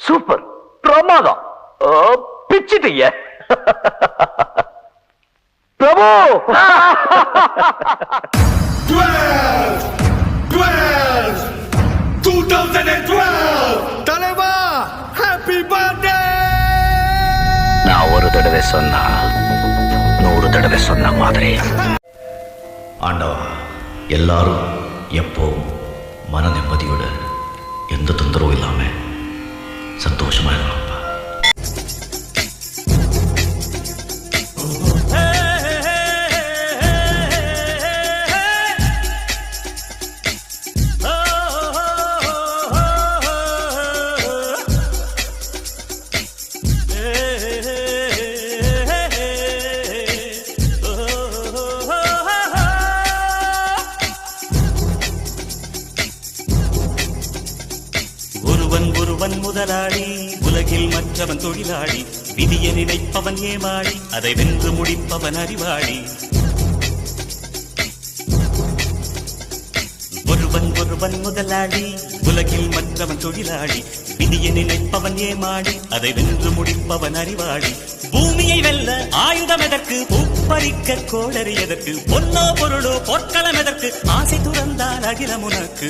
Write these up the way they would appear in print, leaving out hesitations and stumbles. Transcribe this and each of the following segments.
Super, பிரமாதம், பிச்சிட்டீங்க பிரபு. தலைவா, happy birthday. நான் ஒரு தடவை சொன்னா 100 தடவை சொன்ன மாதிரி. ஆண்டவா, எல்லாரும் எப்போ மன நிம்மதியோட எந்த தொந்தரவும் இல்லாம சந்தோஷமா இருக்கணும்ப்பா. ஒருவன் முதலாளி, உலகில் மற்றவன் தொழிலாளி, விதியை நினைப்பவன் ஏமாளி, அதை வென்று முடிப்பவன் அறிவாளி. ஒருவன் முதலாளி, உலகில் மற்றவன் தொழிலாளி, விதியை நினைப்பவன் ஏமாளி, அதை வென்று முடிப்பவன் அறிவாளி. பூமியை வெல்ல ஆயுதம் எதற்கு, பூப்பறிக்க கோடரி எதற்கு, பொன்னோ பொருளோ பொற்களம் எதற்கு, ஆசை துறந்தால் அகிலம் உனக்கு.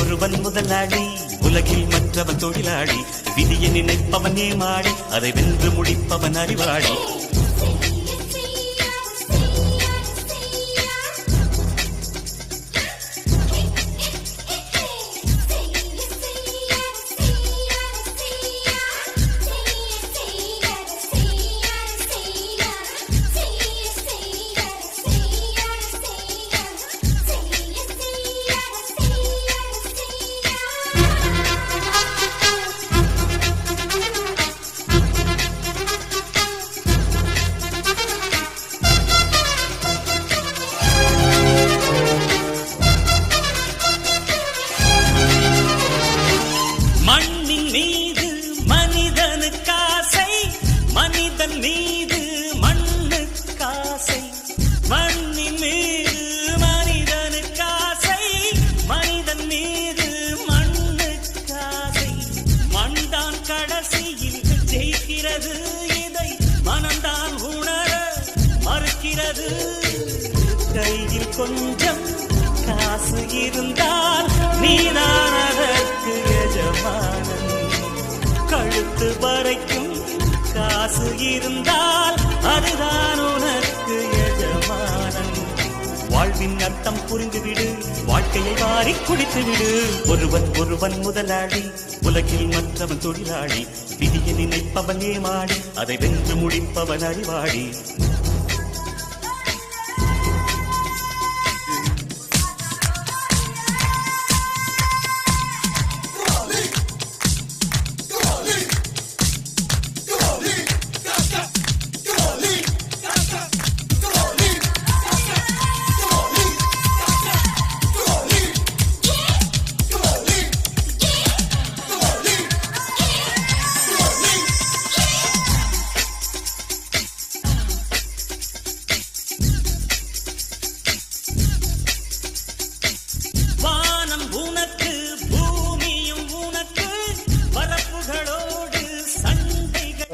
ஒருவன் முதலாளி, உலகில் மற்றவன் தொழிலாளி, விதியை நினைப்பவன் ஏமாளி, அதை வென்று முடிப்பவன் அறிவாளி. மண்ணின் மீது மனிதனுக்காசை, மனிதன் மீது மண்ணுக்காசை. மண்ணின் மீது மனிதனுக்காசை, மனிதன் மீது மண்ணுக்காசை. மண்தான் கடைசியில் ஜெயிக்கிறது, இதை மனம்தான் உணர மறுக்கிறது. கையில் கொஞ்சம் காசு இருந்தால் நீதான் அதற்கு எஜமானன். கழுத்து வரைக்கும் காசு இருந்தால் அதுதான் உனக்கு எஜமானன். வாழ்வின் அர்த்தம் புரிந்துவிடு, வாழ்க்கையை வாரி குடித்துவிடு. ஒருவன் முதலாளி, உலகில் மற்றவன் தொழிலாளி, விதியை நினைப்பவன் ஏமாளி, அதை வென்று முடிப்பவன் அறிவாளி.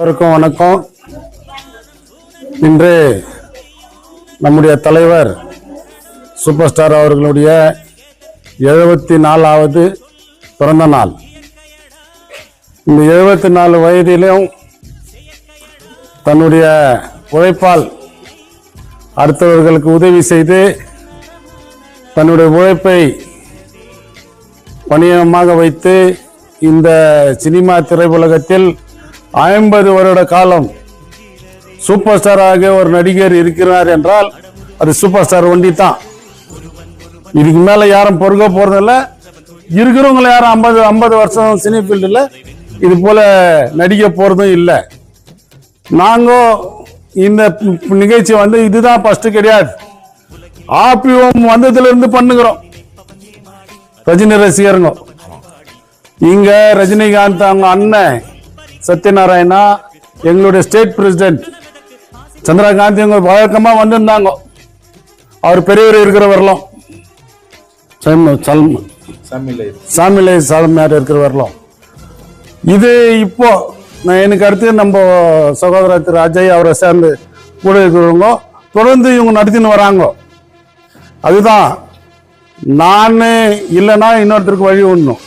அனைவருக்கும் வணக்கம். இன்று நம்முடைய தலைவர் சூப்பர் ஸ்டார் அவர்களுடைய 74வது பிறந்த நாள். இந்த 74 வயதிலும் தன்னுடைய உழைப்பால் அடுத்தவர்களுக்கு உதவி செய்து தன்னுடைய உழைப்பை பணியமாக வைத்து இந்த சினிமா திரையுலகத்தில் 50 வருட காலம் சூப்பர் ஸ்டாராக ஒரு நடிகர் இருக்கிறார் என்றால் அது சூப்பர் ஸ்டார் ஒண்டி தான். இதுக்கு மேல யாரும் பொறுக்க போறதில்ல. இருக்கிறவங்க யாரும் 50 வருஷம் சினி ஃபீல்டில் இது போல நடிக்க போறதும் இல்லை. நாங்க இந்த நிகழ்ச்சி இதுதான் ஃபர்ஸ்ட் கிடையாது. ஆப்பியம் வந்ததுல இருந்து பண்ணுகிறோம். ரஜினி ரசிகருங்க இங்க ரஜினிகாந்த் அவங்க அண்ணன் சத்யநாராயணா, எங்களுடைய ஸ்டேட் பிரசிடென்ட் சந்திரகாந்த் இவங்க வழக்கமா வந்திருந்தாங்க. அவர் பெரியவர் இருக்கிற வரலாம் சாமிலை சாமியார் இருக்கிற வரலாம். இது இப்போ நான் எனக்கு அடுத்து நம்ம சகோதரர் திரு அஜய் அவரை சேர்ந்து கூட இருக்கிறவங்க தொடர்ந்து இவங்க நடத்தின்னு வராங்க. அதுதான் நான் இல்லைன்னா இன்னொருத்தருக்கு வழி ஒண்ணும்.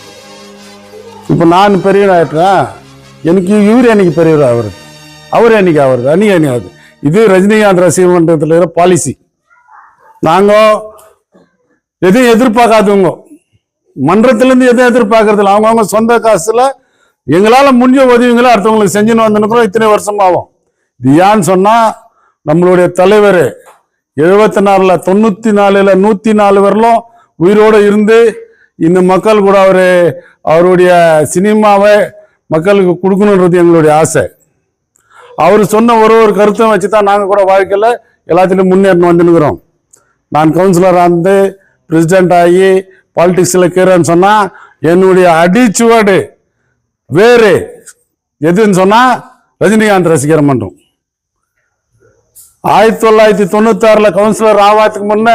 இப்போ நான் பெரியவர் ஆயிட்டேன், எனக்கு இவர் என்னைக்கு பெரியவர் ஆகுறது, அவர் என்னைக்கு ஆகுறது, அன்னைக்கு அன்னைக்கு ஆகுது. இது ரஜினிகாந்த் ரசிகர் மன்றத்தில் இருக்கிற பாலிசி. நாங்கள் எதையும் எதிர்பார்க்காதவங்க, மன்றத்திலேருந்து எதுவும் எதிர்பார்க்கறதில்ல. அவங்கவுங்க சொந்த காசுல எங்களால் முடிஞ்ச உதவிகளை அடுத்தவங்களுக்கு செஞ்சுன்னு வந்துருக்கிறோம். இத்தனை வருஷமாகும். இது ஏன்னு சொன்னா நம்மளுடைய தலைவர் 74ல் 94ல் 104 வரலும் உயிரோடு இருந்து இந்த மக்கள் கூட அவருடைய சினிமாவை மக்களுக்கு கொடுக்கணுன்றது எங்களுடைய ஆசை. அவர் சொன்ன ஒரு கருத்தை வச்சு தான் நாங்கள் கூட வாழ்க்கையில் எல்லாத்திலையும் முன்னேறணும் வந்துருக்கிறோம். நான் கவுன்சிலராக இருந்து பிரசிடென்ட் ஆகி பாலிடிக்ஸில் இருக்கிறேன்னு சொன்னால் என்னுடைய அடிச்சுவடு வேறு எதுன்னு சொன்னால் ரஜினிகாந்த் ரசிகர் மன்றம். 1996ல் கவுன்சிலர் ஆவாதுக்கு முன்ன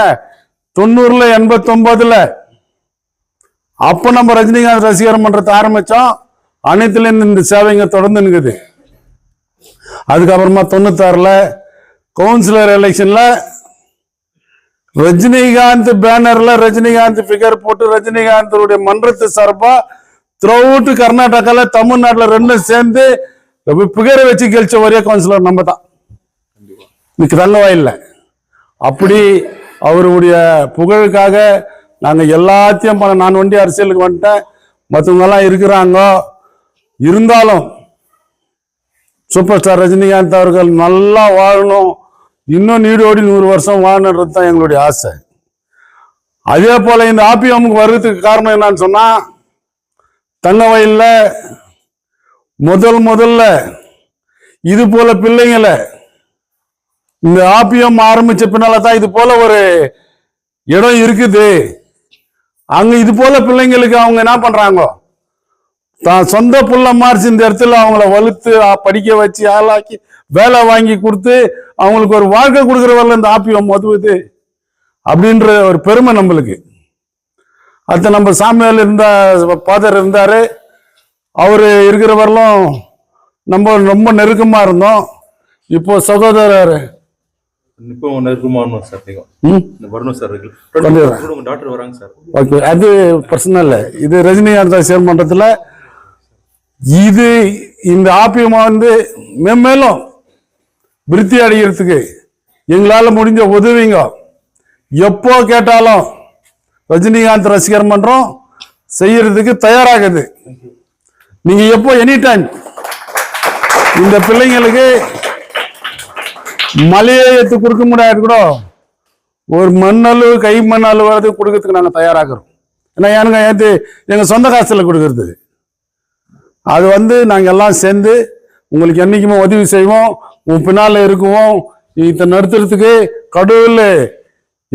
90ல் 89ல் அப்போ நம்ம ரஜினிகாந்த் ரசிகர் மன்றத்தை ஆரம்பித்தோம். அனைத்துலேயும் இந்த சேவைங்க தொடர்ந்து இருக்குது. அதுக்கப்புறமா 96ல் கவுன்சிலர் எலெக்ஷன்ல ரஜினிகாந்த் பேனர்ல ரஜினிகாந்த் பிகர் போட்டு ரஜினிகாந்தோடைய மன்றத்து சார்பா த்ரூஅவுட் கர்நாடகால தமிழ்நாட்டில் ரெண்டும் சேர்ந்து பிகரை வச்சு கழிச்ச ஒரே கவுன்சிலர் நம்ம தான். இன்னைக்கு தங்கவாயில்ல. அப்படி அவருடைய புகழுக்காக நாங்கள் எல்லாத்தையும் நான் வண்டி அரசியலுக்கு வந்துட்டேன், மற்றவங்க எல்லாம் இருக்கிறாங்க. இருந்தாலும் சூப்பர் ஸ்டார் ரஜினிகாந்த் அவர்கள் நல்லா வாழணும், இன்னும் நீடோடி 100 வருஷம் வாழணுன்றது தான் எங்களுடைய ஆசை. அதே போல இந்த ஆபிஎம்முக்கு வர்றதுக்கு காரணம் என்னன்னு சொன்னா, தங்கவயல்ல முதல்ல இது போல பிள்ளைங்களை இந்த ஆபிஎம் ஆரம்பிச்ச பின்னால தான் இது போல ஒரு இடம் இருக்குது. அங்க இது போல பிள்ளைங்களுக்கு அவங்க என்ன பண்றாங்க, தான் சொந்த புள்ள மாறிச்சு இந்த இடத்துல அவங்கள வலுத்து படிக்க வச்சு ஆளாக்கி வேலை வாங்கி கொடுத்து அவங்களுக்கு ஒரு வாழ்க்கை கொடுக்குற வரல இந்த ஆப்பியம் உதவுது அப்படின்ற ஒரு பெருமை நம்மளுக்கு. அடுத்து நம்ம சாமியால் ஃபாதர் இருந்தாரு, அவரு இருக்கிற வரலும் நம்ம ரொம்ப நெருக்கமா இருந்தோம். இப்போ சகோதரர் ஓகே, அது பர்சனல். இது ரஜினிகாந்த் ரசிகர் மன்றத்துல இது இந்த ஆப்பியமா மேலும் விருத்தி அடைகிறதுக்கு எங்களால முடிஞ்ச உதவிங்க எப்போ கேட்டாலும் ரஜினிகாந்த் ரசிகர் மன்றம் செய்யறதுக்கு தயாராகுது. நீங்க எப்போ எனி டைம் இந்த பிள்ளைங்களுக்கு மலையை எடுத்து கொடுக்க முடியாது கூட ஒரு மண்ணளவு கை மண்ணளவு வரது கொடுக்கறதுக்கு நாங்கள் தயாராகிறோம். ஏன்னா ஏனுங்க ஏற்று எங்க சொந்த காசுல கொடுக்கறது அது நாங்கள் எல்லாம் சேர்ந்து உங்களுக்கு என்னைக்குமே உதவி செய்வோம், உன் பின்னால இருக்குவோம். இதை நிறுத்துறதுக்கு கடவுள்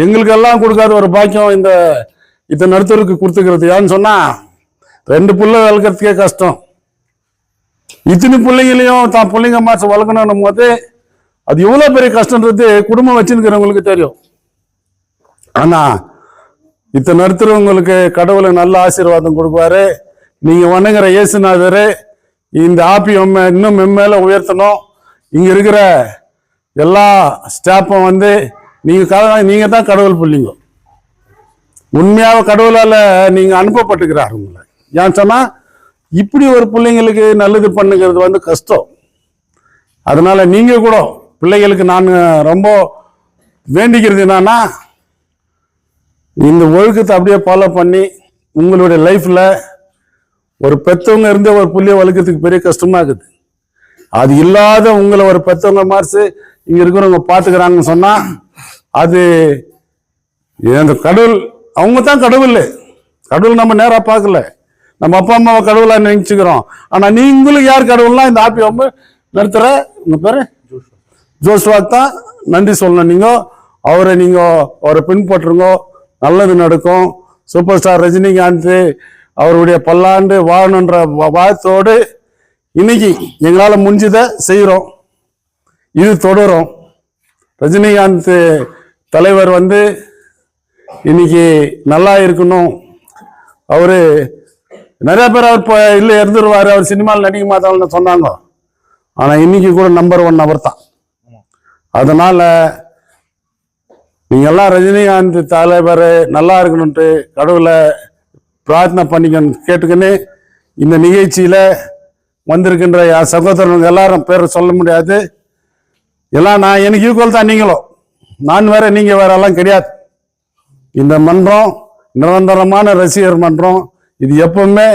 எங்களுக்கெல்லாம் கொடுக்காத ஒரு பாக்கியம் இதை நிறுத்துறதுக்கு கொடுத்துக்கிறது. ஏன்னு சொன்னா 2 புள்ள வளர்க்கறதுக்கே கஷ்டம். இத்தனை பிள்ளைங்களையும் தான் பிள்ளைங்க மாசம் வளர்க்கணும் போது அது எவ்வளவு பெரிய கஷ்டன்றது குடும்பம் வச்சுருக்கிறவங்களுக்கு தெரியும். ஆனா இதை நிறுத்துறவங்களுக்கு கடவுளை நல்ல ஆசீர்வாதம் கொடுக்குவாரு. நீங்க வணங்குற இயேசுநாதரு இந்த ஆப்பியம் இன்னும் மென்மேல உயர்த்தணும். இங்க இருக்கிற எல்லா ஸ்டாஃபும் நீங்க தான் கடவுள் பிள்ளைங்க. உண்மையாக கடவுளால நீங்க அனுப்பப்பட்டுக்கிறார் உங்களை. ஏன்னு சொன்னா இப்படி ஒரு பிள்ளைங்களுக்கு நல்லது பண்ணுகிறது கஷ்டம். அதனால நீங்க கூட பிள்ளைகளுக்கு நான் ரொம்ப வேண்டிக்கிறது என்னன்னா, இந்த ஒழுக்கத்தை அப்படியே ஃபாலோ பண்ணி உங்களுடைய லைஃப்ல ஒரு பெத்தவங்க இருந்தே ஒரு புள்ளிய வளர்க்கறதுக்கு பெரிய கஷ்டமா இருக்குது. அது இல்லாத உங்களை ஒரு பெத்தவங்க மார்ச்சு இங்க இருக்கிறவங்க பாத்துக்கிறாங்கன்னு சொன்னா அது அந்த கடவுள், அவங்க தான் கடவுள். கடவுள் நம்ம நேரா பார்க்கல, நம்ம அப்பா அம்மாவை கடவுளா நினைச்சுக்கிறோம். ஆனா நீங்களுக்கு யார் கடவுள்னா இந்த ஆப்பியம் நடத்துற உங்க பேரு ஜோஸ்வாக்கு தான் நன்றி சொல்லணும். நீங்க அவரை பின்பற்றுங்க, நல்லது நடக்கும். சூப்பர் ஸ்டார் ரஜினிகாந்த் அவருடைய பல்லாண்டு வாழணுன்ற வாழ்த்தோடு இன்னைக்கு எங்களால முடிஞ்சதை செய்யறோம். இது தொடரும். ரஜினிகாந்த் தலைவர் வந்து இன்னைக்கு நல்லா இருக்கணும். அவரு நிறைய பேர் அவர் இல்லை இருந்துருவாரு, அவர் சினிமாவில் நடிக்க மாட்டாங்கன்னு சொன்னாங்க. ஆனா இன்னைக்கு கூட நம்பர் 1 அவர் தான். அதனால நீங்க எல்லாம் ரஜினிகாந்த் தலைவர் நல்லா இருக்கணும்ட்டு கடவுளை பிரார்த்தனை பண்ணிக்கணும் கேட்டுக்கின்னு இந்த நிகழ்ச்சியில வந்திருக்கின்ற என் சகோதரனுங்க எல்லாரும் பேர் சொல்ல முடியாது. எல்லாம் நான் எனக்கு ஈக்குவல் தான். நீங்களும் நான் வேற நீங்க வேற எல்லாம் கிடையாது. இந்த மன்றம் நிரந்தரமான ரசிகர் மன்றம். இது எப்பவுமே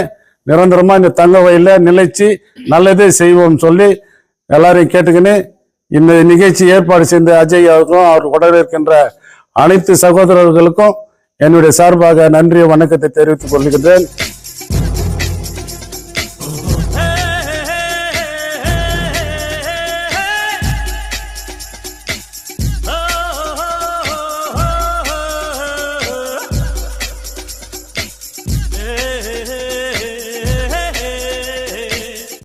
நிரந்தரமா இந்த தங்க வயல நிலைச்சு நல்லதே செய்வோம் சொல்லி எல்லாரையும் கேட்டுக்கின்னு இந்த நிகழ்ச்சி ஏற்பாடு செய்த அஜய்யாவுக்கும் அவர் உடல் இருக்கின்ற அனைத்து சகோதரர்களுக்கும் என்னுடைய சார்பாக நன்றிய வணக்கத்தை தெரிவித்துக் கொள்கிறேன்.